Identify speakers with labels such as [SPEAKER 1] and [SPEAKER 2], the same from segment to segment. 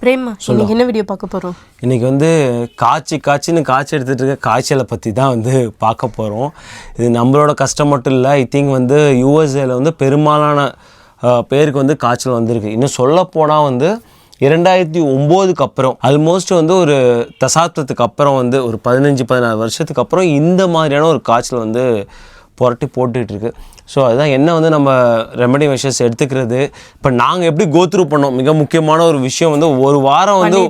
[SPEAKER 1] Frame, இன்னைக்கு என்ன video பார்க்க போகிறோம்?
[SPEAKER 2] இன்றைக்கி வந்து காய்ச்சின்னு காய்ச்சி எடுத்துகிட்டு இருக்க காய்ச்சலை பற்றி தான் வந்து பார்க்க போகிறோம். இது நம்மளோட கஷ்டம் மட்டும் இல்லை. ஐ திங்க் வந்து யூஎஸ்ஏல வந்து பெரும்பாலான பேருக்கு வந்து காய்ச்சல் வந்திருக்கு. இன்னும் சொல்லப்போனால் வந்து 2009 அப்புறம் ஆல்மோஸ்ட் வந்து ஒரு தசாப்தத்துக்கு அப்புறம் வந்து ஒரு 15-16 வருஷத்துக்கு அப்புறம் இந்த மாதிரியான ஒரு காய்ச்சல் வந்து புரட்டி போட்டுட்ருக்கு. ஸோ அதுதான் என்ன வந்து நம்ம ரெமெடி மெஷர்ஸ் எடுத்துக்கிறது. இப்போ நாங்கள் எப்படி கோத்ரூ பண்ணோம், மிக முக்கியமான ஒரு விஷயம் வந்து ஒரு வாரம் வந்து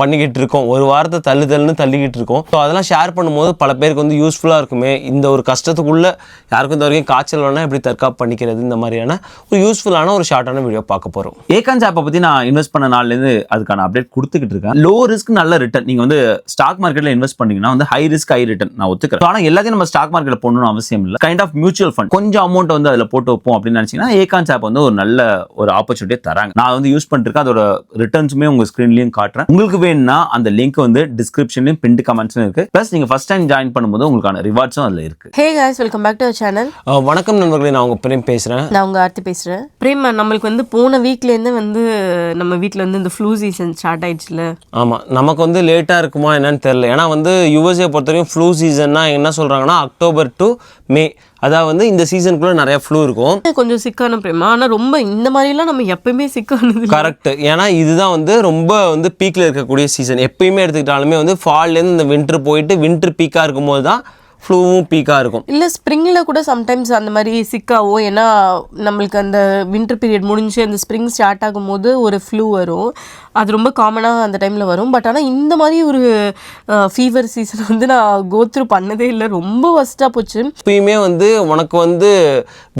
[SPEAKER 2] பண்ணிக்கிட்டு இருக்கோம். ஒரு வாரத்தை தள்ளிக்கிட்டு இருக்கோம். ஸோ அதெல்லாம் ஷேர் பண்ணும்போது பல பேருக்கு வந்து யூஸ்ஃபுல்லாக இருக்குமே. இந்த ஒரு கஷ்டத்துக்குள்ளே யாருக்கும் இந்த வரைக்கும் காய்ச்சல் வேணால் எப்படி தற்காப்பு பண்ணிக்கிறது, இந்த மாதிரியான ஒரு யூஸ்ஃபுல்லான ஒரு ஷார்ட்டான வீடியோ பார்க்க போகிறோம்.
[SPEAKER 3] ஏகான்ஸ் ஆப்பை பற்றி நான் இன்வெஸ்ட் பண்ண நாள்லேருந்து அதுக்கான அப்டேட் கொடுத்துக்கிட்டு இருக்கேன். லோ ரிஸ்க் நல்ல ரிட்டர்ன். நீங்கள் வந்து ஸ்டாக் மார்க்கெட்டில் இன்வெஸ்ட் பண்ணிங்கன்னா வந்து ஹை ரிஸ்க் ஹை ரிட்டர்ன் நான் ஒத்துக்கிறேன். ஆனால் எல்லாத்தையும் நம்ம ஸ்டாக் மார்க்கெட்டில் போடணும்னு அவசியம் இல்லை. கைண்ட் ஆஃப் மியூச்சுவல் ஃபண்ட் கொஞ்சம் அமௌண்ட் வந்து அதில் போட்டு வைப்போம் அப்படின்னு நினைச்சீங்கன்னா ஏகான்ஸ் ஆப் வந்து ஒரு நல்ல ஒரு ஆப்பர்ச்சுனிட்டியை தராங்க. நான் வந்து யூஸ் பண்ணிருக்கேன். அதோட ரிட்டர்ன்ஸுமே உங்க ஸ்கிரீன்லயும் காட்டுறேன். உங்களுக்கு வேணும்னா அந்த லிங்க் வந்து டிஸ்கிரிப்ஷன்லயும் பின்ட் கமெண்ட்ஸ்லயும் இருக்கு. பிளஸ் நீங்க ஃபர்ஸ்ட் டைம் ஜாயின் பண்ணும்போது உங்களுக்கான ரிவார்ட்ஸும் அதுல இருக்கு.
[SPEAKER 1] Hey guys, welcome back to our channel.
[SPEAKER 2] வணக்கம் நண்பர்களே, நான் உங்க பிரேம் பேசுறேன்.
[SPEAKER 1] நான் உங்க ஆர்த்தி பேசுறேன். பிரேம், நம்மளுக்கு வந்து போன வீக்ல இருந்து வந்து நம்ம வீட்ல வந்து இந்த ஃப்ளூ சீசன் ஸ்டார்ட் ஆயிடுச்சுல.
[SPEAKER 2] ஆமா, நமக்கு வந்து லேட்டா இருக்குமா என்னன்னு தெரியல. ஏன்னா வந்து யூஎஸ்ஏ பொறுத்தவரைக்கும் ஃப்ளூ சீசன்னா என்ன சொல்றாங்கன்னா அக்டோபர் டு மே, அதாவது வந்து இந்த சீசனுக்குள்ள நிறைய ஃப்ளூ இருக்கும்.
[SPEAKER 1] கொஞ்சம் சிக்கான பிரேமா, ஆனால் ரொம்ப இந்த மாதிரிலாம் நம்ம எப்பயுமே சிக்கானது.
[SPEAKER 2] கரெக்ட். ஏன்னா இதுதான் வந்து ரொம்ப வந்து பீக்கில் இருக்கக்கூடிய சீசன். எப்பயுமே எடுத்துக்கிட்டாலுமே வந்து ஃபால்லேருந்து இந்த வின்டர் போயிட்டு வின்டர் பீக்காக இருக்கும்போது தான் ஃப்ளூவும் பீக்காக இருக்கும்.
[SPEAKER 1] இல்லை, ஸ்ப்ரிங்கில் கூட சம்டைம்ஸ் அந்த மாதிரி சிக்காவோ. ஏன்னா நம்மளுக்கு அந்த வின்டர் பீரியட் முடிஞ்சு அந்த ஸ்ப்ரிங் ஸ்டார்ட் ஆகும்போது ஒரு ஃப்ளூ வரும். அது ரொம்ப காமனாக அந்த டைமில் வரும். பட் ஆனால் இந்த மாதிரி ஒரு ஃபீவர் சீசன் வந்து நான் கோத்ரூ பண்ணதே இல்லை. ரொம்ப வஸ்ட்டாக போச்சு.
[SPEAKER 2] எப்பயுமே வந்து உனக்கு வந்து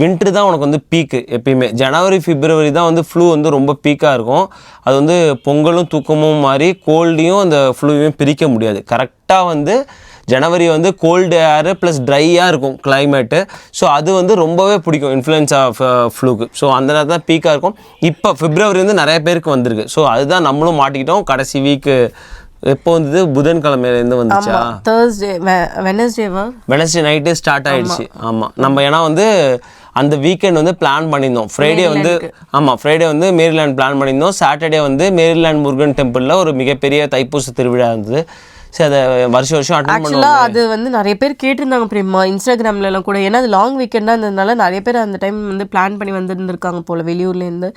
[SPEAKER 2] வின்டர் தான் உனக்கு வந்து பீக்கு. எப்பயுமே ஜனவரி பிப்ரவரி தான் வந்து ஃப்ளூ வந்து ரொம்ப பீக்காக இருக்கும். அது வந்து பொங்கலும் தூக்கமும் மாதிரி கோல்டையும் அந்த ஃப்ளூவையும் பிரிக்க முடியாது. கரெக்டாக வந்து ஜனவரி வந்து கோல்டு ஏர் ப்ளஸ் ட்ரையாக இருக்கும் கிளைமேட்டு. ஸோ அது வந்து ரொம்பவே பிடிக்கும் இன்ஃப்ளூயன்ஸா ஃப்ளூக்கு. ஸோ அந்த நேரத்தில் தான் பீக்காக இருக்கும். இப்போ பிப்ரவரி வந்து நிறைய பேருக்கு வந்திருக்கு. ஸோ அதுதான் நம்மளும் மாட்டிக்கிட்டோம். கடைசி வீக்கு எப்போ வந்தது, புதன்கிழமையிலேருந்து வந்துச்சா, வெனஸ்டே நைட்டு ஸ்டார்ட் ஆகிடுச்சு. ஆமாம், நம்ம ஏன்னா வந்து அந்த வீக்கெண்ட் வந்து பிளான் பண்ணியிருந்தோம். ஃப்ரைடே வந்து மேரிலேண்ட் பிளான் பண்ணியிருந்தோம். சாட்டர்டே வந்து மேரிலேண்ட் முருகன் டெம்பிளில் ஒரு மிகப்பெரிய தைப்பூச திருவிழா இருந்தது. சரி, அதை வருஷம் அட்டெண்ட் பண்ணுவோம்.
[SPEAKER 1] அது வந்து நிறைய பேர் கேட்டிருந்தாங்க பிரேமா இன்ஸ்டாகிராம்லலாம் கூட. ஏன்னா அது லாங் வீக்கெண்டாக இருந்ததுனால நிறைய பேர் அந்த டைம் வந்து பிளான் பண்ணி வந்துருந்துருக்காங்க போல் வெளியூர்லேருந்து.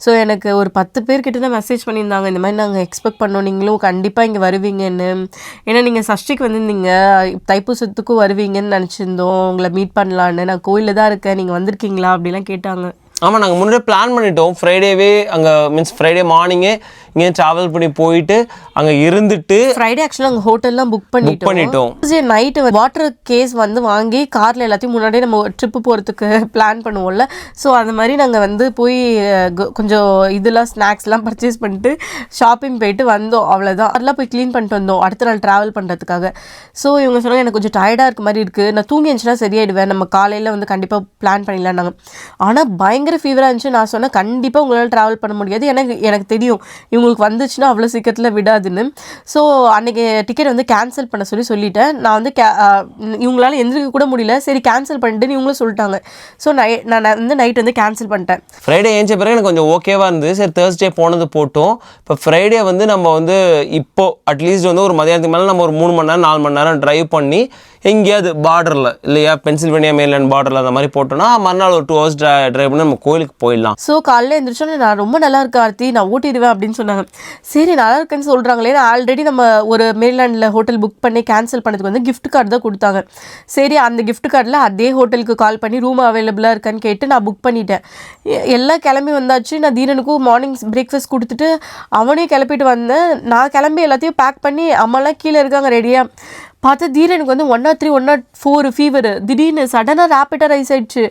[SPEAKER 1] ஸோ எனக்கு ஒரு 10 பேர் கிட்ட தான் மெசேஜ் பண்ணியிருந்தாங்க, இந்த மாதிரி நாங்கள் எக்ஸ்பெக்ட் பண்ணோம் நீங்களும் கண்டிப்பாக இங்கே வருவீங்கன்னு. ஏன்னா நீங்கள் சஷ்டிக்கு வந்திருந்தீங்க, தைப்பூசத்துக்கும் வருவீங்கன்னு நினச்சிருந்தோம், உங்களை மீட் பண்ணலான்னு. நான் கோயிலில் தான் இருக்கேன், நீங்கள் வந்திருக்கீங்களா அப்படிலாம் கேட்டாங்க.
[SPEAKER 2] ஆமாம், நாங்கள் முன்னாடியே பிளான் பண்ணிட்டோம். ஃப்ரைடேவே அங்கே ஃப்ரைடே மார்னிங்கே இங்கே ட்ராவல் பண்ணி போயிட்டு அங்கே இருந்துட்டு
[SPEAKER 1] ஃப்ரைடே ஆக்சுவலாக அங்கே ஹோட்டல்லாம் புக் பண்ணிட்டோம். நைட்டு வாட்டர் கேஸ் வந்து வாங்கி காரில் எல்லாத்தையும் முன்னாடியே நம்ம ட்ரிப்பு போகிறதுக்கு பிளான் பண்ணுவோம்ல. ஸோ அந்த மாதிரி நாங்கள் வந்து போய் கொஞ்சம் இதெல்லாம் ஸ்நாக்ஸ்லாம் பர்ச்சேஸ் பண்ணிட்டு ஷாப்பிங் போயிட்டு வந்தோம். அவ்வளோதான். அதெல்லாம் போய் க்ளீன் பண்ணிட்டு வந்தோம் அடுத்த நாள் ட்ராவல் பண்ணுறதுக்காக. ஸோ இவங்க சொன்னாங்க எனக்கு கொஞ்சம் டயர்டாக இருக்க மாதிரி இருக்குது, நான் தூங்கி இருந்துச்சுன்னா சரியாயிடுவேன், நம்ம காலையில் வந்து கண்டிப்பாக பிளான் பண்ணிடலான்னாங்க. ஆனால் பயங்கர ஃபீவராக இருந்துச்சு. நான் சொன்னேன் கண்டிப்பாக உங்களால் ட்ராவல் பண்ண முடியாது, எனக்கு தெரியும் இவங்களுக்கு வந்துச்சுன்னா அவ்வளோ சீக்கிரத்தில் விடாதுன்னு. ஸோ அன்றைக்கி டிக்கெட் வந்து கேன்சல் பண்ண சொல்லிட்டேன். நான் வந்து இவங்களால எந்திரிக்க கூட முடியல. சரி கேன்சல் பண்ணிட்டு இவங்களும் சொல்லிட்டாங்க. ஸோ நான் வந்து நைட் வந்து கேன்சல் பண்ணிட்டேன்.
[SPEAKER 2] ஃப்ரைடே ஏஞ்ச பிறகு எனக்கு கொஞ்சம் ஓகேவாக இருந்தது. சரி தேர்ஸ்டே போனது போட்டோம். இப்போ ஃப்ரைடே வந்து நம்ம வந்து இப்போ அட்லீஸ்ட் வந்து ஒரு மதியானத்துக்கு மேலே நம்ம ஒரு 3 மணி நேரம் 4 மணி நேரம் ட்ரைவ் பண்ணி எங்கேயாவது பார்டரில் இல்லையா பென்சில்வேனியா மேரிலேண்ட் பார்டரில் அந்த மாதிரி போட்டோன்னா மறுநாள் ஒரு 2 ஹவர்ஸ் ட்ரைவ் பண்ணி நம்ம கோயிலுக்கு போயிடலாம்.
[SPEAKER 1] ஸோ காலையில் எழுந்திரிச்சோன்னே நான் ரொம்ப நல்லா இருக்கேன் ஆர்த்தி, நான் ஓட்டிடுவேன் அப்படின்னு சொன்னாங்க. சரி நல்லா இருக்குன்னு சொல்கிறாங்களே. ஆல்ரெடி நம்ம ஒரு மேரிலேண்டில் ஹோட்டல் புக் பண்ணி கேன்சல் பண்ணதுக்கு வந்து கிஃப்ட் கார்டு தான் கொடுத்தாங்க. சரி அந்த கிஃப்ட் கார்டில் அதே ஹோட்டலுக்கு கால் பண்ணி ரூம் அவைலபிளாக இருக்கான்னு கேட்டு நான் புக் பண்ணிட்டேன். எல்லாம் கிளம்பி வந்தாச்சு. நான் தீரனுக்கும் மார்னிங் பிரேக்ஃபாஸ்ட் கொடுத்துட்டு அவனையும் கிளப்பிட்டு வந்தேன். நான் கிளம்பி எல்லாத்தையும் பேக் பண்ணி அம்மாலாம் கீழே இருக்காங்க ரெடியாக. பார்த்தா தீரனுக்கு வந்து 103, 104 ஃபீவர். திடீர்னு சடனாக ரேப்பிடாக ரைஸ் ஆயிடுச்சு.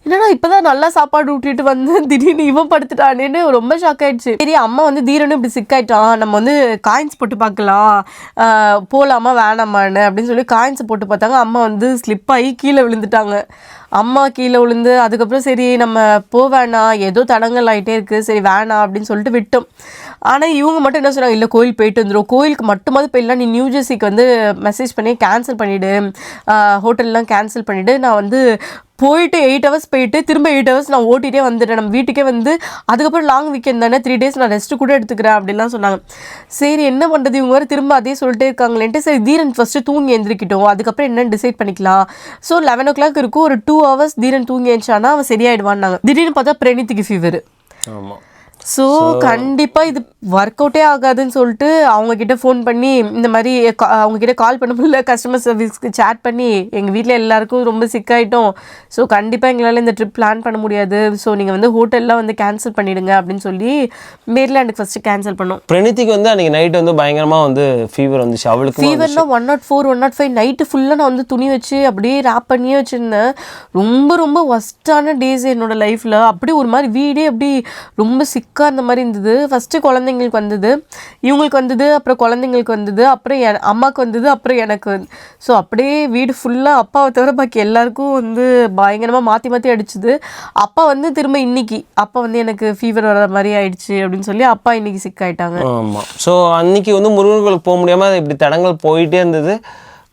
[SPEAKER 1] என்னன்னா இப்போ தான் நல்லா சாப்பாடு ஊட்டிட்டு வந்து திடீர்னு இவன் படுத்துட்டானேன்னு ரொம்ப ஷாக் ஆயிடுச்சு. சரி அம்மா வந்து தீரனும் இப்படி சிக் ஆயிட்டான், நம்ம வந்து காயின்ஸ் போட்டு பார்க்கலாம், போகலாமா வேணாமான்னு அப்படின்னு சொல்லி காயின்ஸை போட்டு பார்த்தாங்க. அம்மா வந்து ஸ்லிப் ஆகி கீழே விழுந்துட்டாங்க. அம்மா கீழே விழுந்து அதுக்கப்புறம் சரி நம்ம வேணாம், ஏதோ தடங்கள் ஆகிட்டே இருக்குது, சரி வேணாம் அப்படின்னு சொல்லிட்டு விட்டோம். ஆனால் இவங்க மட்டும் என்ன சொல்கிறாங்க, இல்லை கோயில் போயிட்டு வந்துடும், கோயிலுக்கு மட்டுமாவது போயிடலாம், நீ நியூ ஜெர்சிக்கு வந்து மெசேஜ் பண்ணி கேன்சல் பண்ணிவிடு, ஹோட்டல்லாம் கேன்சல் பண்ணிவிடு, நான் வந்து போயிட்டு 8 hours போயிட்டு திரும்ப 8 hours நான் ஓட்டிகிட்டே வந்துட்டேன், நம்ம வீட்டுக்கே வந்து அதுக்கப்புறம் லாங் வீக்கெண்ட் தானே 3 days நான் ரெஸ்ட்டு கூட எடுத்துக்கிறேன் அப்படிலாம் சொன்னாங்க. சரி என்ன பண்ணுறது, இவங்க வேறு திரும்ப அதே சொல்லிட்டே இருக்காங்களேன்ட்டு சரி தீரன் ஃபஸ்ட்டு தூங்கி எழுந்திரிக்கிட்டோம், அதுக்கப்புறம் என்னென்னு டிசைட் பண்ணிக்கலாம். ஸோ 11 o'clock இருக்கும், ஒரு 2 hours தீரன் தூங்கி எழுந்தானா அவன் சரியாயிடுவான்னாங்க. திடீர்னு பார்த்தா பிரணீத்துக்கு ஃபீவர்.
[SPEAKER 2] ஆமாம்.
[SPEAKER 1] ஸோ கண்டிப்பாக இது ஒர்க் அவுட்டே ஆகாதுன்னு சொல்லிட்டு அவங்கக்கிட்ட ஃபோன் பண்ணி இந்த மாதிரி அவங்கக்கிட்ட கால் பண்ண முடியல, கஸ்டமர் சர்வீஸ்க்கு சேட் பண்ணி எங்கள் வீட்டில் எல்லாருக்கும் ரொம்ப சிக்காயிட்டோம், ஸோ கண்டிப்பாக எங்களால் இந்த ட்ரிப் பிளான் பண்ண முடியாது, ஸோ நீங்கள் வந்து ஹோட்டல்லாம் வந்து கேன்சல் பண்ணிவிடுங்க அப்படின்னு சொல்லி மேர்லாண்டுக்கு ஃபஸ்ட்டு கேன்சல் பண்ணோம்.
[SPEAKER 2] பிரணீத்துக்கு வந்து அன்றைக்கி நைட்டு வந்து பயங்கரமாக வந்து ஃபீவர் வந்துச்சு. அவளுக்கு
[SPEAKER 1] ஃபீவர்னால் 104 105 நைட்டு ஃபுல்லாக நான் வந்து துணி வச்சு அப்படியே ரேப் பண்ணியே வச்சுருந்தேன். ரொம்ப ரொம்ப ஒஸ்ட்டான டேஸ் என்னோடய லைஃப்பில். அப்படியே ஒரு மாதிரி வீடே அப்படி ரொம்ப சிக்காக அந்த மாதிரி இருந்தது. ஃபஸ்ட்டு குழந்தைங்களுக்கு வந்தது, இவங்களுக்கு வந்தது, அப்புறம் குழந்தைங்களுக்கு வந்தது, அப்புறம் அம்மாவுக்கு வந்தது, அப்புறம் எனக்கு வந்து. ஸோ அப்படியே வீடு ஃபுல்லாக அப்பாவை தவிர பாக்கி எல்லாருக்கும் வந்து பயங்கரமாக மாற்றி மாற்றி அடிச்சுது. அப்பா வந்து திரும்ப இன்னைக்கு அப்பா வந்து எனக்கு ஃபீவர் வர மாதிரி ஆயிடுச்சு அப்படின்னு சொல்லி அப்பா இன்னைக்கு சிக்காயிட்டாங்க.
[SPEAKER 2] ஆமாம். ஸோ அன்றைக்கி வந்து முருகன் கோயிலுக்கு போக முடியாமல் இப்படி தடங்கள் போயிட்டே இருந்தது.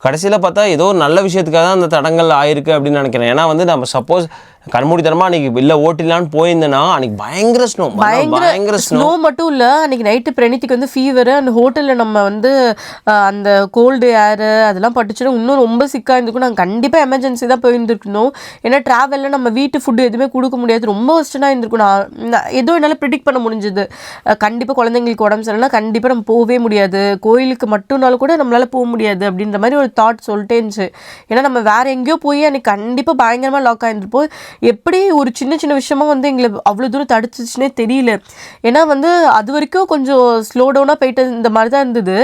[SPEAKER 2] கடைசியில் பார்த்தா ஏதோ ஒரு நல்ல விஷயத்துக்காக தான் அந்த தடங்கள் ஆயிருக்கு அப்படின்னு நினைக்கிறேன். ஏன்னா வந்து நம்ம சப்போஸ் கண்மூடித்தனமாக அன்றைக்கி வெளில ஓட்டிடலான்னு போயிருந்தேன்னா அன்றைக்கி பயங்கர ஸ்னோ
[SPEAKER 1] மட்டும் இல்லை, அன்றைக்கி நைட்டு பிரணீத்துக்கு வந்து ஃபீவரு, அந்த ஹோட்டலில் நம்ம வந்து அந்த கோல்டு ஏரு அதெல்லாம் பட்டுச்சுன்னா இன்னும் ரொம்ப சிக்காக இருந்திருக்கும். நாங்கள் கண்டிப்பாக எமர்ஜென்சி தான் போயிருந்துருக்கணும். ஏன்னா ட்ராவலில் நம்ம வீட்டு ஃபுட்டு எதுவுமே கொடுக்க முடியாது, ரொம்ப ஒஸ்டனாக இருந்திருக்கும். நான் ஏதோ என்னால் ப்ரிடிக்ட் பண்ண முடிஞ்சது, கண்டிப்பாக குழந்தைங்களுக்கு உடம்பு சரியில்லைனா கண்டிப்பாக நம்ம போகவே முடியாது, கோயிலுக்கு மட்டும்னாலும் கூட நம்மளால் போக முடியாது அப்படின்ற மாதிரி ஒரு தாட் சொல்லிட்டே இருந்துச்சு. ஏன்னா நம்ம வேறு எங்கேயோ போய் அன்றைக்கி கண்டிப்பாக பயங்கரமாக லாக் ஆகிருந்துருப்போம். எப்படி ஒரு சின்ன சின்ன விஷயமா வந்து எங்களை அவ்வளோ தூரம் தடுச்சிச்சுன்னே தெரியல. ஏன்னா வந்து அது வரைக்கும் கொஞ்சம் ஸ்லோ டவுனாக போயிட்டு இந்த மாதிரி தான் இருந்தது.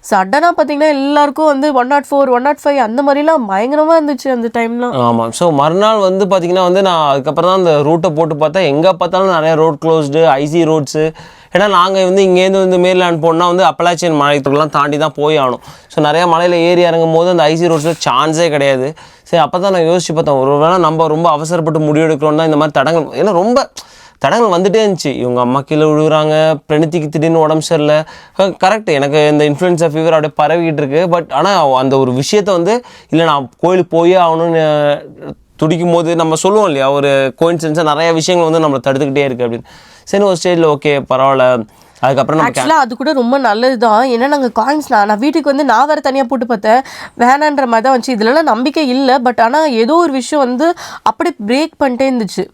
[SPEAKER 1] சடனாக பார்த்தீங்கன்னா எல்லாருக்கும் வந்து 104 105 அந்த மாதிரிலாம் பயங்கரமாக இருந்துச்சு அந்த டைம்லாம்.
[SPEAKER 2] ஆமாம். ஸோ மறுநாள் வந்து பார்த்திங்கன்னா வந்து நான் அதுக்கப்புறம் தான் அந்த ரூட்டை போட்டு பார்த்தா எங்கே பார்த்தாலும் நிறைய ரோட் க்ளோஸ்டு, ஐசி ரோட்ஸு. ஏன்னா நாங்கள் வந்து இங்கேருந்து வந்து மேர்லாண்ட் போனால் வந்து அப்பலாச்சியன் மலைத்துக்கெல்லாம் தாண்டி தான் போய் ஆகணும். ஸோ நிறையா மலையில் ஏறி இறங்கும் போது அந்த ஐசி ரோட்ஸில் சான்ஸே கிடையாது. சரி அப்போ தான் நான் யோசிச்சு பார்த்தேன், ஒரு வேளை நம்ம ரொம்ப அவசரப்பட்டு முடிவெடுக்கிறோம் தான் இந்த மாதிரி தடங்கள், ஏன்னா ரொம்ப தடங்கள் வந்துகிட்டே இருந்துச்சு. இவங்க அம்மா கீழே விழுகிறாங்க, பிரணீத்துக்கு திடீர்னு உடம்பு சரியில்லை. கரெக்ட், எனக்கு இந்த இன்ஃப்ளூயன்ஸா ஃபீவர் அப்படியே பரவிக்கிட்டு இருக்கு. பட் ஆனால் அந்த ஒரு விஷயத்த வந்து இல்லை நான் கோயிலுக்கு போயே ஆகணும்னு துடிக்கும் போது நம்ம சொல்லுவோம் இல்லையா, ஒரு கோயின்சிடன்ஸாக நிறைய விஷயங்கள் வந்து நம்மளை தடுத்துக்கிட்டே இருக்குது அப்படின்னு. சரி ஒரு ஸ்டேஜில் ஓகே பரவாயில்ல. அதுக்கப்புறம்
[SPEAKER 1] ஆக்சுவலாக அது கூட ரொம்ப நல்லது தான். ஏன்னா நாங்கள் காயின்ஸ் நான் வீட்டுக்கு வந்து நான் வேறு தனியாக போட்டு பார்த்தேன், வேணான்ற மாதிரி தான் வந்துச்சு. இதுலலாம் நம்பிக்கை இல்லை, பட் ஆனால் ஏதோ ஒரு விஷயம் வந்து அப்படியே பிரேக் பண்ணிட்டே இருந்துச்சு.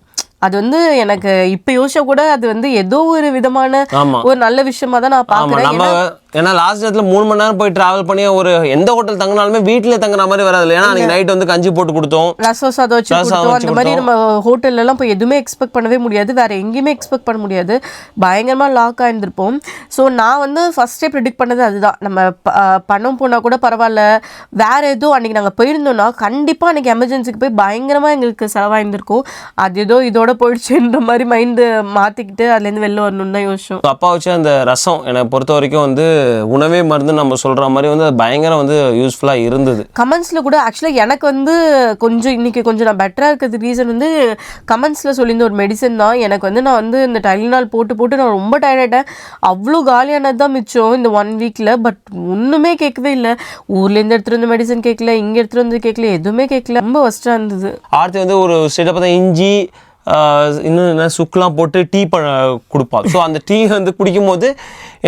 [SPEAKER 1] அது வந்து எனக்கு இப்போ யோசிச்சா கூட அது வந்து ஏதோ ஒரு விதமான ஒரு நல்ல விஷயமா தான் நான் பார்க்குறேன்.
[SPEAKER 2] ஏன்னா லாஸ்ட் நேரத்தில் 3 மணி நேரம் போய் ட்ராவல் பண்ணி ஒரு எந்த ஹோட்டல் தங்கினாலுமே வீட்டில் தங்குற மாதிரி வராது. ஏன்னா அன்றைக்கி நைட் வந்து கஞ்சி போட்டு கொடுத்தோம்,
[SPEAKER 1] ரசம் சாதம் வச்சு கொடுத்தோம். அந்த மாதிரி நம்ம ஹோட்டல்லாம் போய் எதுவுமே எக்ஸ்பெக்ட் பண்ணவே முடியாது, வேறு எங்கேயுமே எக்ஸ்பெக்ட் பண்ண முடியாது, பயங்கரமாக லாக் ஆகிருந்திருப்போம். ஸோ நான் வந்து ஃபஸ்ட்டே ப்ரிடிக்ட் பண்ணது அதுதான், நம்ம பணம் போனால் கூட பரவாயில்ல, வேறு எதுவும் அன்றைக்கி நாங்கள் போயிருந்தோம்னா கண்டிப்பாக அன்றைக்கி எமர்ஜென்சிக்கு போய் பயங்கரமாக எங்களுக்கு செலவாயிருந்திருக்கும். அது ஏதோ இதோட போயிடுச்சுன்ற மாதிரி மைண்டு மாற்றிக்கிட்டு அதுலேருந்து வெளில வரணும்னு தான் யோசிச்சோம்.
[SPEAKER 2] அப்பா வச்சு அந்த ரசம் என்னை பொறுத்த வரைக்கும் வந்து உணவே மருந்து நம்ம சொல்கிற மாதிரி வந்து பயங்கரம் வந்து யூஸ்ஃபுல்லாக இருந்தது.
[SPEAKER 1] கமெண்ட்ஸில் கூட ஆக்சுவலாக எனக்கு வந்து கொஞ்சம் இன்றைக்கி கொஞ்சம் நான் பெட்டராக இருக்கிறது ரீசன் வந்து கமெண்ட்ஸில் சொல்லியிருந்த ஒரு மெடிசன் தான். எனக்கு வந்து நான் வந்து இந்த டைலினால் போட்டு நான் ரொம்ப டயர்டாயிட்டேன், அவ்வளோ காலியானது தான் மிச்சம் இந்த 1 வீக்கில். பட் ஒன்றுமே கேட்கவே இல்லை, ஊர்லேருந்து எடுத்துகிட்டு வந்து மெடிசன் கேட்கல, இங்கே எடுத்துகிட்டு வந்து கேட்கல, எதுவுமே கேட்கல, ரொம்ப ஒஸ்ட்டாக இருந்தது.
[SPEAKER 2] ஆர்த்தி வந்து ஒரு ஸ்டேட்டை பார்த்தா இஞ்சி இன்னும் என்ன சுக்கெலாம் போட்டு டீ கொடுப்பா. ஸோ அந்த டீ வந்து குடிக்கும்போது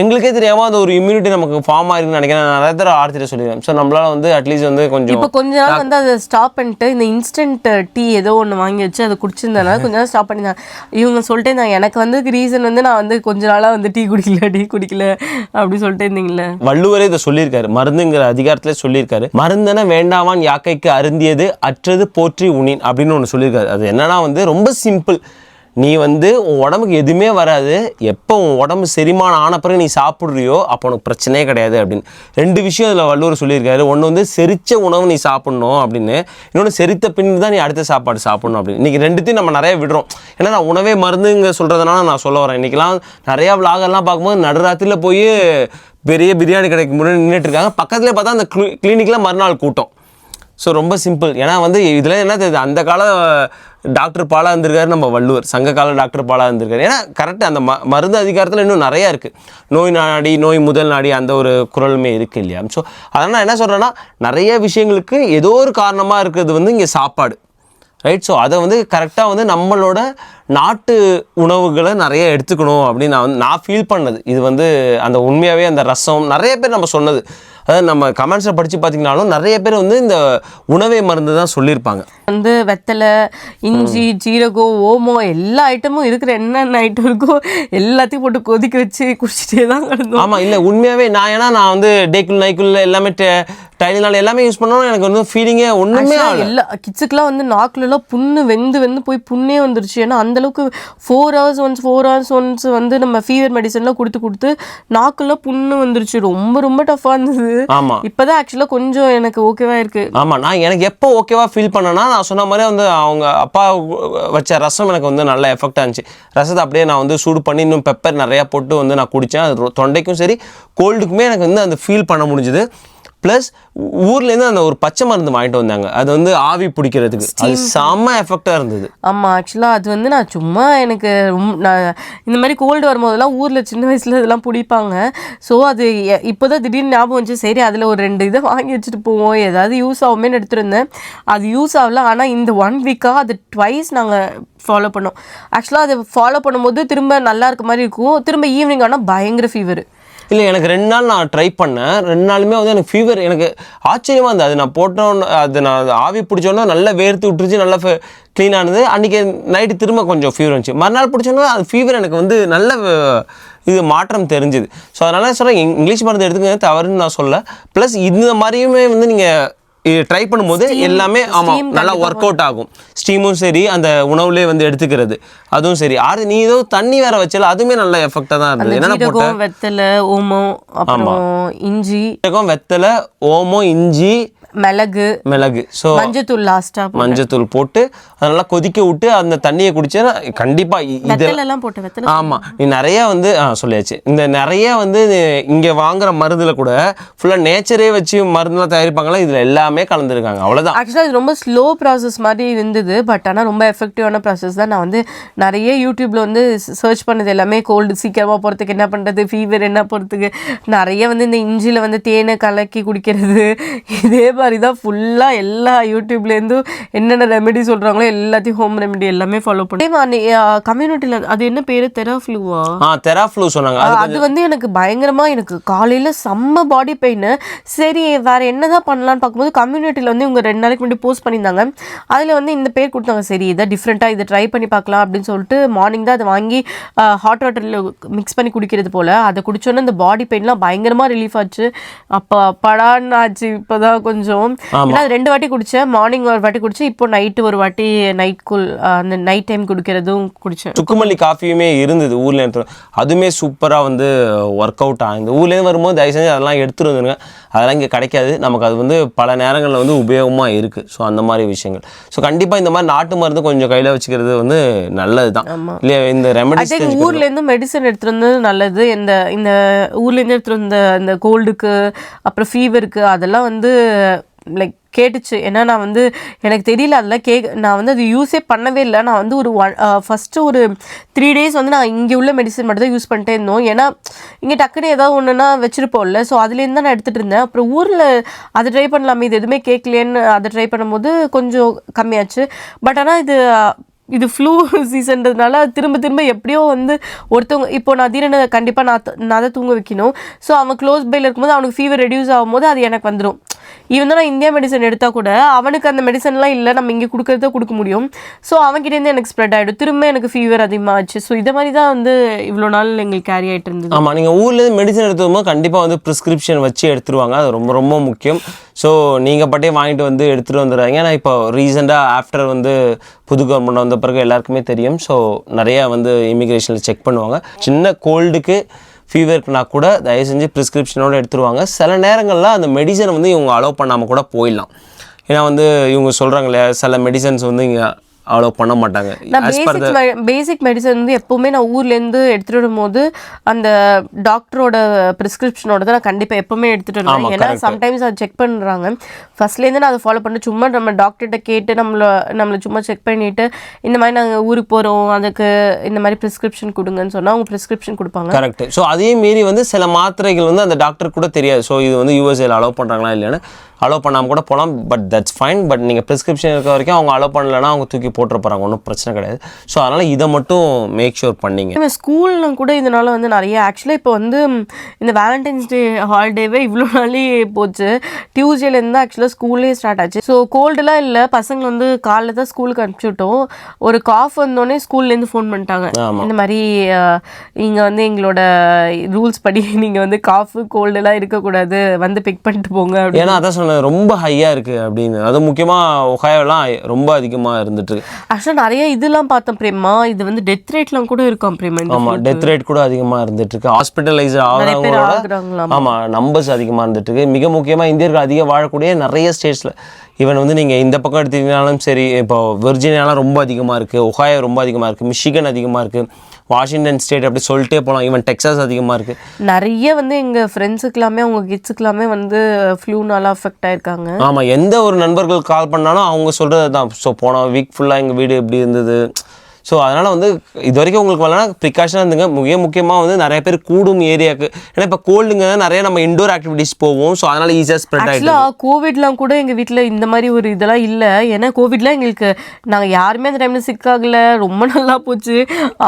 [SPEAKER 2] எங்களுக்கே தெரியாமல் அந்த ஒரு இம்யூனிட்டி நமக்கு ஃபார்ம் ஆகிருக்குன்னு நினைக்கிறேன். நான் நிறைய தடவை ஆர்த்திட்ட சொல்லிடுவேன். ஸோ நம்மளால் வந்து அட்லீஸ்ட் வந்து
[SPEAKER 1] இப்போ கொஞ்ச நாள் வந்து அதை ஸ்டாப் பண்ணிட்டு இந்த இன்ஸ்டன்ட் டீ ஏதோ ஒன்று வாங்கி வச்சு அதை குடிச்சிருந்தனால கொஞ்ச நாள் ஸ்டாப் பண்ணியிருந்தேன். இவங்க சொல்லிட்டே இருந்தாங்க, எனக்கு வந்து ரீசன் வந்து நான் வந்து கொஞ்ச நாளாக வந்து டீ குடிக்கல அப்படி சொல்லிட்டே இருந்தீங்களே.
[SPEAKER 2] வள்ளுவரே இதை சொல்லியிருக்காரு, மருந்துங்கிற அதிகாரத்திலே சொல்லியிருக்காரு. மருந்தென வேண்டாவான் யாக்கைக்கு அருந்தியது அற்றது போற்றி உணின் அப்படின்னு ஒன்று சொல்லியிருக்காரு. அது என்னன்னா வந்து ரொம்ப சிம்பிள். நீ வந்து உன் உடம்புக்கு எதுவுமே வராது, எப்போ உன் உடம்பு செரிமானம் ஆன பிறகு நீ சாப்பிட்றியோ அப்போ உனக்கு பிரச்சனையே கிடையாது அப்படின்னு 2 விஷயம் இதில் வள்ளுவர் சொல்லியிருக்காரு. ஒன்று வந்து செரித்த உணவு நீ சாப்பிட்ணும் அப்படின்னு, இன்னொன்று செரித்த பின் தான் நீ அடுத்த சாப்பாடு சாப்பிட்ணும் அப்படின்னு. இன்றைக்கி 2த்தையும் நம்ம நிறைய விடுறோம். ஏன்னா நான் உணவே மருந்துங்க சொல்கிறதுனால நான் சொல்ல வரேன். இன்றைக்கெலாம் நிறையா விளாகெல்லாம் பார்க்கும்போது நடுராத்திரியில் போய் பெரிய பிரியாணி கடைக்கு முன்னாடி நின்றுட்டு இருக்காங்க, பக்கத்துலேயே பார்த்தா அந்த கிளினிக்கில் மறுநாள் கூட்டம். ஸோ ரொம்ப சிம்பிள். ஏன்னா வந்து இதில் என்ன தெரியுது, அந்த கால டாக்டர் பாலா இருந்திருக்காரு நம்ம வள்ளுவர், சங்க கால டாக்டர் பாலா இருந்திருக்காரு. ஏன்னா கரெக்டாக அந்த மருந்து அதிகாரத்தில் இன்னும் நிறையா இருக்குது. நோய் நாடி நோய் முதல் நாடி அந்த ஒரு குரலுமே இருக்குது இல்லையா? ஸோ அதனால் நான் என்ன சொல்கிறேன்னா, நிறைய விஷயங்களுக்கு ஏதோ ஒரு காரணமாக இருக்கிறது வந்து இங்கே சாப்பாடு, ரைட்? ஸோ அதை வந்து கரெக்டாக வந்து நம்மளோட நாட்டு உணவுகளை நிறைய எடுத்துக்கணும் அப்படின்னு நான் ஃபீல் பண்ணது. இது வந்து அந்த உண்மையாகவே அந்த ரசம் நிறைய பேர் நம்ம சொன்னது, அதாவது நம்ம கமெண்ட்ஸில் படித்து பார்த்திங்கனாலும் நிறைய பேர் வந்து இந்த உணவே மருந்து தான் சொல்லியிருப்பாங்க.
[SPEAKER 1] வந்து வெத்தலை, இஞ்சி, ஜீரகம், ஓமம் எல்லா ஐட்டமும் இருக்கிற என்னென்ன ஐட்டம் இருக்கோ எல்லாத்தையும் போட்டு கொதிக்க வச்சு குடிச்சிட்டே தான் கிடந்தோம்.
[SPEAKER 2] ஆமாம், இல்லை உண்மையாகவே நான் வந்து டேக்குள் நைக்குள் எல்லாமே டைலினால் எல்லாமே யூஸ் பண்ணோம். எனக்கு வந்து ஃபீலிங்கே ஒன்றுமே
[SPEAKER 1] எல்லா கிட்ஸுக்கெலாம் வந்து நாக்குலலாம் புண்ணு வெந்து போய் புண்ணே வந்துருச்சு. ஏன்னா அந்தளவுக்கு 4 hours ஒன்ஸ் வந்து நம்ம ஃபீவர் மெடிசன்லாம் கொடுத்து நாக்குலாம் புண்ணு வந்துருச்சு. ரொம்ப டஃப்பாக இருந்தது.
[SPEAKER 2] ஆமாம்,
[SPEAKER 1] இப்போதான் ஆக்சுவலாக கொஞ்சம் எனக்கு ஓகேவா இருக்குது.
[SPEAKER 2] ஆமாம், எனக்கு எப்போ ஓகேவா ஃபீல் பண்ணேன்னா, நான் சொன்ன மாதிரி வந்து அவங்க அப்பா வச்ச ரசம் எனக்கு வந்து நல்ல எஃபெக்டாக இருந்துச்சு. ரசத்தை அப்படியே நான் வந்து சூடு பண்ணி இன்னும் பெப்பர் நிறையா போட்டு வந்து நான் குடித்தேன். அது தொண்டைக்கும் சரி கோல்டுக்குமே எனக்கு வந்து அந்த ஃபீல் பண்ண முடிஞ்சுது. ப்ளஸ் ஊர்லேருந்து அந்த ஒரு பச்சை மருந்து வாங்கிட்டு வந்தாங்க, அது வந்து ஆவி பிடிக்கிறதுக்கு, அது செம்ம எஃபெக்டாக இருந்தது.
[SPEAKER 1] ஆமாம், ஆக்சுவலாக அது வந்து நான் சும்மா எனக்கு நான் இந்த மாதிரி கோல்டு வரும்போதெல்லாம் ஊரில் சின்ன வயசில் இதெல்லாம் பிடிப்பாங்க. ஸோ அது இப்போ தான் திடீர்னு ஞாபகம் வந்துச்சு. சரி அதில் ஒரு 2 இதை வாங்கி வச்சுட்டு போவோம், ஏதாவது யூஸ் ஆகுமேன்னு எடுத்துகிட்டு இருந்தேன். அது யூஸ் ஆகல. ஆனால் இந்த 1 வீக்காக அது ட்வைஸ் நாங்கள் ஃபாலோ பண்ணோம். ஆக்சுவலாக அதை ஃபாலோ பண்ணும்போது திரும்ப நல்லா இருக்க மாதிரி இருக்கும். திரும்ப ஈவினிங் ஆனால் பயங்கர ஃபீவர்.
[SPEAKER 2] இல்லை, எனக்கு 2 நாள் நான் ட்ரை பண்ணேன். 2 நாளுமே வந்து எனக்கு ஃபீவர் எனக்கு ஆச்சரியமாக இருந்தது. அது நான் போட்டோன்னு அது நான் ஆவி பிடிச்சோன்னா நல்லா வேர்த்து விட்டுருச்சு, நல்லா க்ளீனானது. அன்றைக்கி நைட்டு திரும்ப கொஞ்சம் ஃபீவர் இருந்துச்சு. மறுநாள் பிடிச்சோன்னா அது ஃபீவர் எனக்கு வந்து நல்ல இது மாற்றம் தெரிஞ்சுது. ஸோ அதனால் சொல்கிறேன், இங்கிலீஷ் மருந்து எடுத்துக்கிறது தவறுன்னு நான் சொல்ல. ப்ளஸ் இந்த மாதிரியுமே வந்து நீங்கள் ட்ரை பண்ணும்போது எல்லாமே ஆமாம் நல்லா ஒர்க் அவுட் ஆகும். ஸ்டீமும் சரி, அந்த உணவுலேயே வந்து எடுத்துக்கிறது அதுவும் சரி. நீ ஏதோ தண்ணி வேற வச்சால அதுவுமே நல்ல எஃபெக்டாக தான் இருந்தது.
[SPEAKER 1] என்னன்னா வெத்தலை, ஓமம், அப்புறம் இஞ்சி,
[SPEAKER 2] வெத்தலை, ஓமம், இஞ்சி, மிளகு, ஸோ மஞ்சத்தூள் போட்டு அதெல்லாம் கொதிக்க விட்டு அந்த தண்ணியை குடிச்சா கண்டிப்பாக
[SPEAKER 1] இதெல்லாம் போட்டு.
[SPEAKER 2] ஆமாம், நீ நிறையா வந்து சொல்லியாச்சு. இந்த நிறைய வந்து இங்கே வாங்குற மருந்தில் கூட ஃபுல்லாக நேச்சரே வச்சு மருந்துலாம் தயாரிப்பாங்களா, இதில் எல்லாமே கலந்துருக்காங்க. அவ்வளோதான்.
[SPEAKER 1] ஆக்சுவலாக இது ரொம்ப ஸ்லோ ப்ராசஸ் மாதிரி இருந்தது. பட் ஆனால் ரொம்ப எஃபெக்டிவான ப்ராசஸ் தான். நான் வந்து நிறைய யூடியூப்பில் வந்து சர்ச் பண்ணது எல்லாமே கோல்டு சீக்கிரமாக போகிறதுக்கு என்ன பண்ணுறது, ஃபீவர் என்ன போகிறதுக்கு நிறைய வந்து இந்த இஞ்சியில் வந்து தேனை கலக்கி குடிக்கிறது, இதே மாதிரி தான் ஃபுல்லாக எல்லா யூடியூப்லேருந்தும் என்னென்ன ரெமெடி சொல்கிறாங்களோ எல்லாத்தையும் ஹோம் ரெமெடி எல்லாமே ஃபாலோ பண்ணி கம்யூனிட்டியில் அது என்ன பேர் தெராஃப்ளூ சொன்னாங்க. அது வந்து எனக்கு பயங்கரமாக எனக்கு காலையில் செம்ம பாடி பெயின். சரி வேறு என்ன தான் பண்ணலான்னு பார்க்கும்போது கம்யூனிட்டியில் வந்து இவங்க 2 நாளைக்கு முன்னாடி போஸ்ட் பண்ணியிருந்தாங்க. அதில் வந்து இந்த பேர் கொடுத்தாங்க. சரி இதை டிஃப்ரெண்ட்டாக இதை ட்ரை பண்ணி பார்க்கலாம் அப்படின்னு சொல்லிட்டு மார்னிங் தான் அதை வாங்கி ஹாட் வாட்டரில் மிக்ஸ் பண்ணி குடிக்கிறது போல். அதை குடிச்சோன்னே இந்த பாடி பெயின்லாம் பயங்கரமாக ரிலீஃப் ஆச்சு. அப்போ படான்னு ஆச்சு. இப்போ தான் கொஞ்சம் ஏன்னா 2 வாட்டி குடித்தேன். மார்னிங் ஒரு வாட்டி குடித்தேன், இப்போ நைட்டு ஒரு வாட்டி அந்த நைட் டைம் குடிக்கிறதும் குடித்தேன்.
[SPEAKER 2] சுக்குமல்லி காஃபியுமே இருந்தது ஊரில், அதுவுமே சூப்பராக வந்து ஒர்க் அவுட் ஆகுது. ஊர்லேருந்து வரும்போது தயவு செஞ்சு அதெல்லாம் எடுத்துகிட்டு வந்துருங்க. அதெல்லாம் இங்கே கிடைக்காது நமக்கு. அது வந்து பல நேரங்களில் வந்து உபயோகமாக இருக்குது. ஸோ அந்த மாதிரி விஷயங்கள். ஸோ கண்டிப்பாக இந்த மாதிரி நாட்டு மருந்து கொஞ்சம் கையில் வச்சுக்கிறது வந்து நல்லது தான் இல்லையா? இந்த ரெமெடிஸ்
[SPEAKER 1] ஊர்லேருந்து மெடிசன் எடுத்துகிட்டு வந்து நல்லது. இந்த ஊர்லேருந்து எடுத்துகிட்டு வந்த இந்த கோல்டுக்கு அப்புறம் ஃபீவருக்கு அதெல்லாம் வந்து லைக் கேட்டுச்சு. ஏன்னா நான் வந்து எனக்கு தெரியல அதெல்லாம் நான் வந்து அது யூஸே பண்ணவே இல்லை. நான் வந்து ஃபஸ்ட்டு ஒரு 3 days வந்து நான் இங்கே உள்ள மெடிசன் மட்டும் தான் யூஸ் பண்ணிட்டே இருந்தோம். ஏன்னா இங்கே டக்குன்னு ஏதாவது ஒன்றுனா வச்சுருப்போம்ல. ஸோ அதுலேருந்து தான் நான் எடுத்துகிட்டு இருந்தேன். அப்புறம் ஊரில் அதை ட்ரை பண்ணலாமே, இது எதுவுமே கேட்கலேன்னு அதை ட்ரை பண்ணும்போது கொஞ்சம் கம்மியாச்சு. பட் ஆனால் இது ஃப்ளூ சீசன்றதுனால திரும்ப எப்படியோ வந்து ஒருத்தவங்க இப்போ நான் தீரனை கண்டிப்பாக நான் தான் தூங்க வைக்கணும். ஸோ அவன் க்ளோஸ் பையில் இருக்கும்போது அவனுக்கு ஃபீவர் ரெடியூஸ் ஆகும்போது அது எனக்கு வந்துடும். ஈவன் தான் நான் இந்தியா மெடிசன் எடுத்தால் கூட அவனுக்கு அந்த மெடிசன்லாம் இல்லை, நம்ம இங்கே கொடுக்கறத கொடுக்க முடியும். ஸோ அவன்கிட்டேருந்து எனக்கு ஸ்ப்ரெட் ஆகிடும். திரும்ப எனக்கு ஃபீவர் அதிகமாகிடுச்சு. ஸோ இதை மாதிரி தான் வந்து இவ்வளோ நாள் எங்களுக்கு கேரி ஆகிட்டு இருந்தது.
[SPEAKER 2] ஆமாம், நீங்கள் ஊர்லேருந்து மெடிசன் எடுத்துக்கும்போது கண்டிப்பாக வந்து ப்ரிஸ்கிரிப்ஷன் வச்சு எடுத்துருவாங்க. அது ரொம்ப முக்கியம். ஸோ நீங்கள் பட்டே வாங்கிட்டு வந்து எடுத்துகிட்டு வந்துடுறாங்க. ஏன்னா இப்போ ரீசெண்டாக ஆஃப்டர் வந்து புது கவர்மெண்ட் வந்த பிறகு எல்லாருக்குமே தெரியும். ஸோ நிறையா வந்து இமிக்ரேஷனில் செக் பண்ணுவாங்க. சின்ன கோல்டுக்கு ஃபீவருக்குனா கூட தயவு செஞ்சு ப்ரிஸ்கிரிப்ஷனோடு எடுத்துருவாங்க. சில நேரங்களில் அந்த மெடிசனை வந்து இவங்க அலோவ் பண்ணாமல் கூட போயிடலாம். ஏன்னா வந்து இவங்க சொல்கிறாங்க இல்லையா, சில மெடிசன்ஸ் வந்து இங்கே அலோவ் பண்ண மாட்டாங்க.
[SPEAKER 1] நான் பேசிக் மெடிசன் வந்து எப்போவுமே நான் ஊர்லேருந்து எடுத்துகிட்டு வரும்போது அந்த டாக்டரோட ப்ரிஸ்கிரிப்ஷனோட தான் நான் கண்டிப்பாக எப்போவுமே எடுத்துகிட்டு வருவேன். ஏன்னா சம்டைம்ஸ் அதை செக் பண்ணுறாங்க. ஃபர்ஸ்ட்லேருந்து நான் அதை ஃபாலோ பண்ணி சும்மா நம்ம டாக்டர்கிட்ட கேட்டு நம்மளை சும்மா செக் பண்ணிவிட்டு இந்த மாதிரி நாங்கள் ஊருக்கு போகிறோம் அதுக்கு இந்த மாதிரி ப்ரிஸ்கிரிப்ஷன் கொடுங்கன்னு சொன்னால் அவங்க ப்ரிஸ்கிரிப்ஷன் கொடுப்பாங்க.
[SPEAKER 2] கரெக்ட். ஸோ அதே மீறி வந்து சில மாத்திரைகள் வந்து அந்த டாக்டர் கூட தெரியாது. ஸோ இது வந்து யூஎஸ்ஏல அலோவ் பண்ணுறாங்களா இல்லைன்னு அலோவ் பண்ணாமல் கூட போகலாம். But that's fine. பட் நீங்கள் ப்ரிஸ்கிரிப்ஷன் இருக்க வரைக்கும் அவங்க அலோவ் பண்ணலைன்னா அவங்க தூக்கி போட்டுற போகிறாங்க, ஒன்றும் பிரச்சனை கிடையாது. ஸோ அதனால் இதை மட்டும் மேக் ஷூர் பண்ணிங்க.
[SPEAKER 1] ஸ்கூலில் கூட இதனால் வந்து நிறைய ஆக்சுவலாக இப்போ வந்து இந்த வேலண்டைன்ஸ் டே ஹாலிடேவே இவ்வளோ நாளே போச்சு. டியூஸ்டேலேருந்து ஆக்சுவலாக ஸ்கூல்லே ஸ்டார்ட் ஆச்சு. ஸோ கோல்டுலாம் இல்லை, பசங்க வந்து காலைல தான் ஸ்கூலுக்கு அனுப்பிச்சுட்டோம். ஒரு காஃப் வந்தோடனே ஸ்கூல்லேருந்து ஃபோன் பண்ணிட்டாங்க, இந்த மாதிரி நீங்கள் வந்து எங்களோட ரூல்ஸ் படி நீங்கள் வந்து காஃபு கோல்டெல்லாம் இருக்கக்கூடாது, வந்து பிக் பண்ணிட்டு போங்க.
[SPEAKER 2] ஏன்னா அதான் சொன்னேன், ரொம்ப ஹையாக இருக்குது அப்படின்னு. அது முக்கியமாக ஒஹாயோலாம் ரொம்ப அதிகமாக இருந்துட்டு இருக்கு.
[SPEAKER 1] ஆக்சுவலாக நிறைய இதெல்லாம் பார்த்தோம் பிரேமா, இது வந்து டெத் ரேட்லாம் கூட இருக்காம் பிரேமா.
[SPEAKER 2] ஆமாம், டெத் ரேட் கூட அதிகமாக இருந்துட்டு இருக்கு. ஹாஸ்பிட்டலைஸ் ஆகிறவங்களோட ஆமாம் நம்பர்ஸ் அதிகமாக இருந்துட்டு இருக்கு. மிக முக்கியமாக இந்தியர்கள் அதிகம் வாழக்கூடிய நிறைய ஸ்டேட்ஸில் ஈவன் வந்து நீங்கள் இந்த பக்கம் எடுத்துக்கிட்டாலும் சரி, இப்போ வெர்ஜினியாலாம் ரொம்ப அதிகமாக இருக்குது, ஒஹாயோ ரொம்ப அதிகமாக இருக்குது, மிஷிகன் அதிகமாக இருக்குது, வாஷிங்டன் ஸ்டேட் அப்படி சொல்லிட்டே போகலாம், ஈவன் டெக்சாஸ் அதிகமாக இருக்குது.
[SPEAKER 1] நிறைய வந்து எங்கள் ஃப்ரெண்ட்ஸுக்கெல்லாமே அவங்க கிட்ஸுக்கெல்லாமே வந்து ஃப்ளூனால அஃபெக்ட் ஆகிருக்காங்க.
[SPEAKER 2] ஆமாம், எந்த ஒரு நண்பர்கள் கால் பண்ணாலும் அவங்க சொல்கிறது தான். ஸோ போன வீக் ஃபுல்லாக எங்கள் வீடு எப்படி இருந்தது. ஸோ அதனால் வந்து இது வரைக்கும் உங்களுக்கு வரலன்னா ப்ரிகாஷனாக இருந்துங்க. முக்கியமாக வந்து நிறைய பேர் கூடும் ஏரியாவுக்கு, ஏன்னா இப்போ கோல்டுங்க நிறைய நம்ம இண்டோர் ஆக்டிவிட்டிஸ் போவோம். ஸோ அதனால் ஈஸியாக ஸ்ப்ரெட் ஆகிடுச்சு.
[SPEAKER 1] கோவிட்லாம் கூட எங்கள் வீட்டில் இந்த மாதிரி ஒரு இதெல்லாம் இல்லை. ஏன்னா கோவிட்லாம் எங்களுக்கு நாங்கள் யாருமே அந்த டைமில் சிக்காகலை, ரொம்ப நல்லா போச்சு.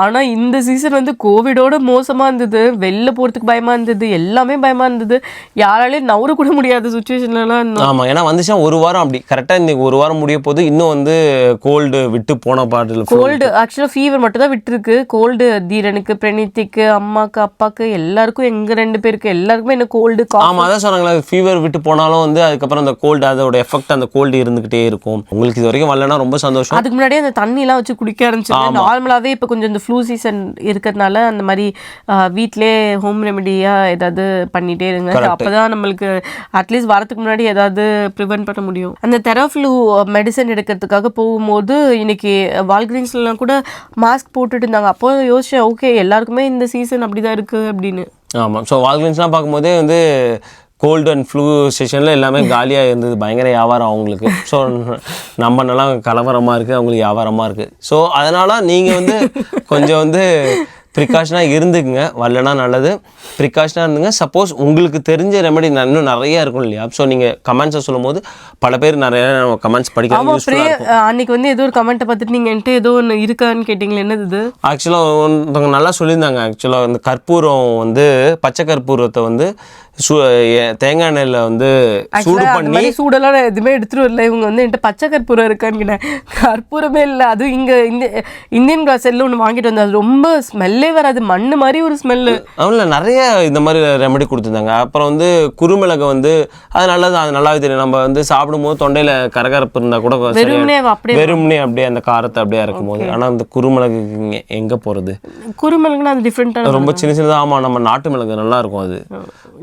[SPEAKER 1] ஆனால் இந்த சீசன் வந்து கோவிடோட மோசமாக இருந்தது. வெளில போகிறதுக்கு பயமாக இருந்தது, எல்லாமே பயமாக இருந்தது. யாராலையும் நவர கூட முடியாத சுச்சுவேஷன்லலாம் இருந்தோம்.
[SPEAKER 2] ஆமாம், ஏன்னா வந்துச்சுன்னா ஒரு வாரம் அப்படி கரெக்டாக இந்த ஒரு வாரம் முடிய போது இன்னும் வந்து கோல்டு விட்டு போன பாட்டில்
[SPEAKER 1] கோல்டு ஆக்சுவலாக ஃபீவர் மட்டும் தான் விட்டுருக்கு. கோல்டு தீரனுக்கு, பிரணீத்திக்கு, அம்மாக்கு, அப்பாவுக்கு எல்லாருக்கும், எங்கள் 2 பேருக்கு எல்லாருக்குமே என்ன கோல்டு.
[SPEAKER 2] ஆமாம், அதான் சொன்னாங்களா, ஃபீவர் விட்டு போனாலும் வந்து அதுக்கப்புறம் அந்த கோல்டு அதோட எஃபெக்ட் அந்த கோல்டு இருந்துகிட்டே இருக்கும். உங்களுக்கு இது வரைக்கும் வரலன்னா ரொம்ப சந்தோஷம்.
[SPEAKER 1] அதுக்கு முன்னாடியே அந்த தண்ணிலாம் வச்சு குடிக்க ஆரம்பிச்சு. நார்மலாகவே இப்போ கொஞ்சம் இந்த ஃப்ளூ சீசன் இருக்கிறதுனால அந்த மாதிரி வீட்டிலே ஹோம் ரெமெடியாக ஏதாவது பண்ணிகிட்டே இருங்க. அப்போ தான் நம்மளுக்கு அட்லீஸ்ட் வரத்துக்கு முன்னாடி ஏதாவது ப்ரிவென்ட் பண்ண முடியும். அந்த தெராஃப்ளூ மெடிசன் எடுக்கிறதுக்காக போகும்போது இன்னைக்கு வால்கிரீன்ஸ்லாம் கூட மாஸ்க் போட்டுட்டு இருந்தாங்க. அப்போ யோசிச்சேன், ஓகே எல்லாருக்குமே இந்த சீசன் அப்படிதான் இருக்கு அப்படின்னு.
[SPEAKER 2] ஆமாம், ஸோ வால்கிரீன்ஸ்லாம் பார்க்கும்போதே வந்து கோல்டு அண்ட் ஃப்ளூ செஷனில் எல்லாமே காலியாக இருந்தது. பயங்கர வியாபாரம் அவங்களுக்கு. ஸோ நம்ம நல்லா கலவரமாக இருக்குது, அவங்களுக்கு வியாபாரமாக இருக்குது. ஸோ அதனால் நீங்கள் வந்து கொஞ்சம் வந்து ப்ரிகாஷனாக இருந்துக்குங்க. வரலனா நல்லது, ப்ரிகாஷனாக இருந்துங்க. சப்போஸ் உங்களுக்கு தெரிஞ்ச ரெமெடி இன்னும் நிறையா இருக்கும் இல்லையா? ஸோ நீங்கள் கமெண்ட்ஸை சொல்லும் போது பல பேர் நிறைய கமெண்ட்ஸ் படிக்கலாம்.
[SPEAKER 1] அன்னைக்கு வந்து ஏதோ ஒரு கமெண்ட்டை பார்த்துட்டு நீங்கள் என்கிட்ட ஏதோ ஒன்று இருக்கான்னு கேட்டிங்களே, என்னது இது?
[SPEAKER 2] ஆக்சுவலாக ஒருத்தவங்க நல்லா சொல்லியிருந்தாங்க. ஆக்சுவலாக இந்த கற்பூரம் வந்து பச்சை கற்பூரத்தை வந்து தேங்காய் எண்ணெயில் வந்து சூடு பண்ணி,
[SPEAKER 1] சூடெல்லாம் எதுவுமே எடுத்துகிட்டு வரல. இவங்க வந்து என்கிட்ட பச்சை கற்பூரம் இருக்கான்னு. கற்பூரமே இல்லை. அது இங்கே இந்தியன் கிராசரியில் ஒன்று வாங்கிட்டு வந்தேன். அது ரொம்ப ஸ்மெல்லே வராது, மண்ணு மாதிரி ஒரு ஸ்மெல்லு.
[SPEAKER 2] அவங்கள நிறைய இந்த மாதிரி ரெமெடி கொடுத்துருந்தாங்க. அப்புறம் வந்து குறுமிளகை வந்து அது நல்லது, அது நல்லாவே தெரியும். நம்ம வந்து சாப்பிடும்போது தொண்டையில் கரகரப்பு இருந்தால் கூட வெறும்னே அப்படியே அந்த காரத்தை அப்படியே இருக்கும் போது. ஆனால் அந்த குறுமிளகு எங்கே போகிறது?
[SPEAKER 1] குறுமிளகுனா அது டிஃப்ரெண்ட்டாக
[SPEAKER 2] ரொம்ப சின்ன சின்னதாக. ஆமாம், நம்ம நாட்டு மிளகு நல்லா இருக்கும் அது.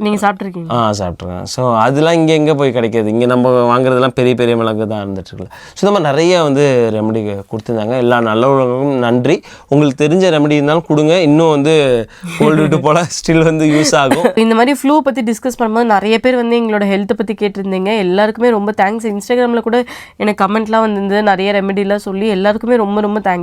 [SPEAKER 1] நீங்கள் சாப்பிட்ருக்கீங்க?
[SPEAKER 2] சாப்பிட்ருக்கேன். ஸோ அதெல்லாம் இங்கே எங்கே போய் கிடைக்கிது? இங்கே நம்ம வாங்குறதுலாம் பெரிய பெரிய மிளகு தான் இருந்துட்டுருக்குல்ல. ஸோ இந்த மாதிரி நிறைய வந்து ரெமெடி கொடுத்துருந்தாங்க. எல்லா நல்லவங்களுக்கும் நன்றி. உங்களுக்கு தெரிஞ்ச ரெமெடி இருந்தாலும் கொடுங்க. இன்னும் வந்து கோல்டு விட்டு போல ஸ்டில் வந்து யூஸ் ஆகும்.
[SPEAKER 1] இந்த மாதிரி ஃப்ளூ பற்றி டிஸ்கஸ் பண்ணும்போது நிறைய பேர் வந்து எங்களோட ஹெல்த்தை பற்றி கேட்டிருந்தீங்க. எல்லாருக்குமே ரொம்ப தேங்க்ஸ். இன்ஸ்டாகிராமில் கூட எனக்கு கமெண்ட்லாம் வந்து நிறைய ரெமெடிலாம் சொல்லி எல்லாருக்குமே ரொம்ப ரொம்ப தேங்க்ஸ்.